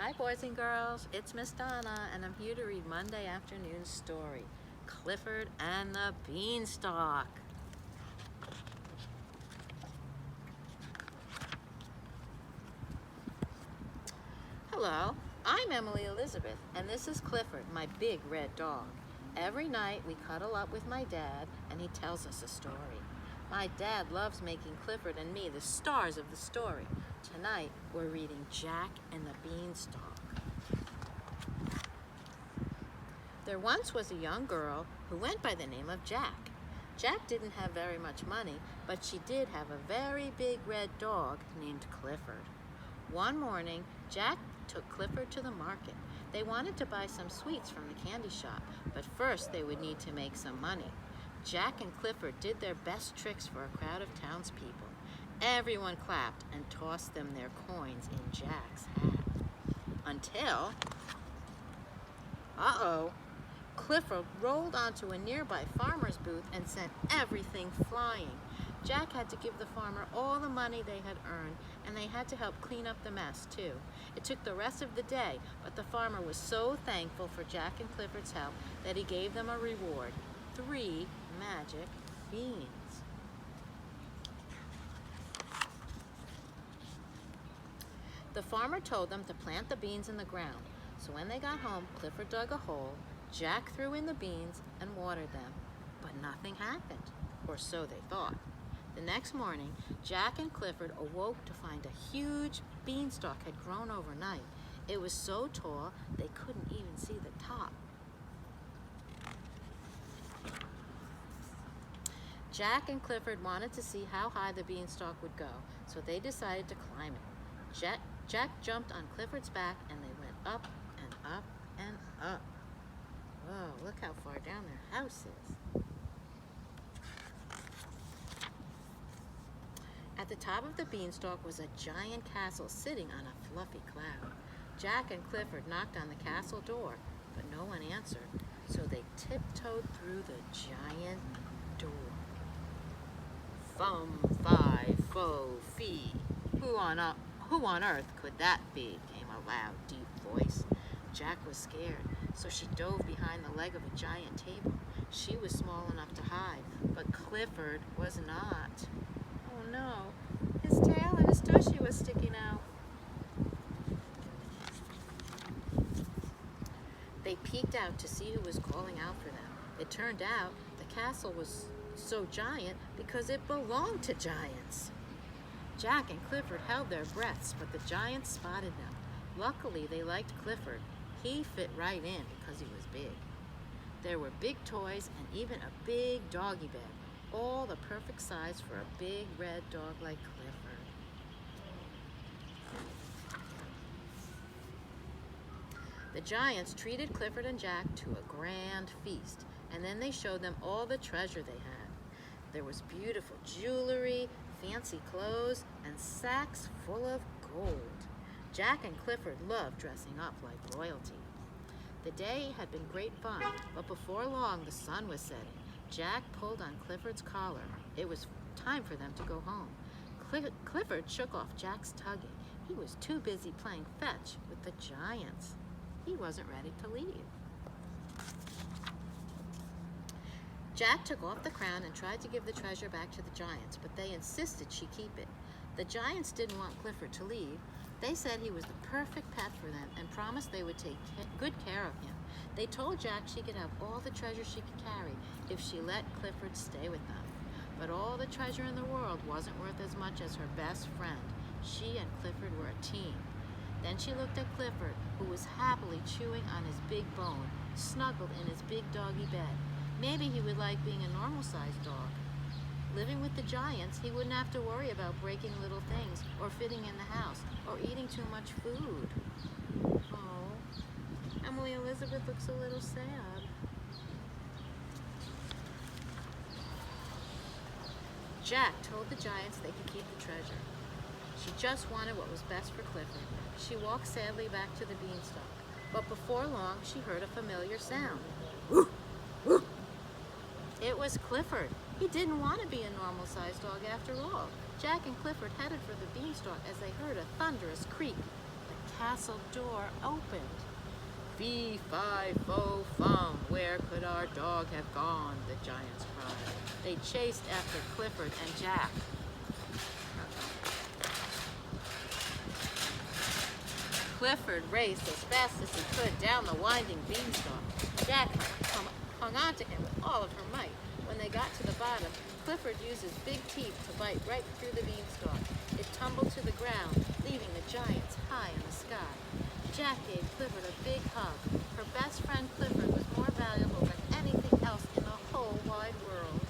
Hi boys and girls, it's Miss Donna and I'm here to read Monday afternoon's story, Clifford and the Beanstalk. Hello, I'm Emily Elizabeth and this is Clifford, my big red dog. Every night we cuddle up with my dad and he tells us a story. My dad loves making Clifford and me the stars of the story. Tonight we're reading Jack and the Beanstalk. There once was a young girl who went by the name of Jack. Jack didn't have very much money, but she did have a very big red dog named Clifford. One morning, Jack took Clifford to the market. They wanted to buy some sweets from the candy shop, but first they would need to make some money. Jack and Clifford did their best tricks for a crowd of townspeople. Everyone clapped and tossed them their coins in Jack's hat. Until, Clifford rolled onto a nearby farmer's booth and sent everything flying. Jack had to give the farmer all the money they had earned, and they had to help clean up the mess, too. It took the rest of the day, but the farmer was so thankful for Jack and Clifford's help that he gave them a reward, 3 magic beans. The farmer told them to plant the beans in the ground, so when they got home, Clifford dug a hole, Jack threw in the beans and watered them, but nothing happened, or so they thought. The next morning, Jack and Clifford awoke to find a huge beanstalk had grown overnight. It was so tall they couldn't even see the top. Jack and Clifford wanted to see how high the beanstalk would go, so they decided to climb it. Jack jumped on Clifford's back and they went up and up and up. Whoa, look how far down their house is. At the top of the beanstalk was a giant castle sitting on a fluffy cloud. Jack and Clifford knocked on the castle door, but no one answered, so they tiptoed through the giant door. Fum, fi, fo, fee. Who on earth could that be? Came a loud, deep voice. Jack was scared, so she dove behind the leg of a giant table. She was small enough to hide, but Clifford was not. Oh no, his tail and his tushy was sticking out. They peeked out to see who was calling out for them. It turned out the castle was so giant because it belonged to giants. Jack and Clifford held their breaths, but the giants spotted them. Luckily, they liked Clifford. He fit right in because he was big. There were big toys and even a big doggy bed, all the perfect size for a big red dog like Clifford. The giants treated Clifford and Jack to a grand feast, and then they showed them all the treasure they had. There was beautiful jewelry, fancy clothes, and sacks full of gold. Jack and Clifford loved dressing up like royalty. The day had been great fun, but before long the sun was setting. Jack pulled on Clifford's collar. It was time for them to go home. Clifford shook off Jack's tugging. He was too busy playing fetch with the giants. He wasn't ready to leave. Jack took off the crown and tried to give the treasure back to the giants, but they insisted she keep it. The giants didn't want Clifford to leave. They said he was the perfect pet for them and promised they would take good care of him. They told Jack she could have all the treasure she could carry if she let Clifford stay with them. But all the treasure in the world wasn't worth as much as her best friend. She and Clifford were a team. Then she looked at Clifford, who was happily chewing on his big bone, snuggled in his big doggy bed. Maybe he would like being a normal-sized dog. Living with the giants, he wouldn't have to worry about breaking little things or fitting in the house or eating too much food. Oh, Emily Elizabeth looks a little sad. Jack told the giants they could keep the treasure. She just wanted what was best for Clifford. She walked sadly back to the beanstalk, but before long she heard a familiar sound. Woo! Woo! It was Clifford. He didn't want to be a normal-sized dog after all. Jack and Clifford headed for the beanstalk as they heard a thunderous creak. The castle door opened. Fee, fi, fo, fum, where could our dog have gone? The giants cried. They chased after Clifford and Jack. Clifford raced as fast as he could down the winding beanstalk. Jack hung on to him with all of her might. When they got to the bottom, Clifford used his big teeth to bite right through the beanstalk. It tumbled to the ground, leaving the giants high in the sky. Jack gave Clifford a big hug. Her best friend Clifford was more valuable than anything else in the whole wide world.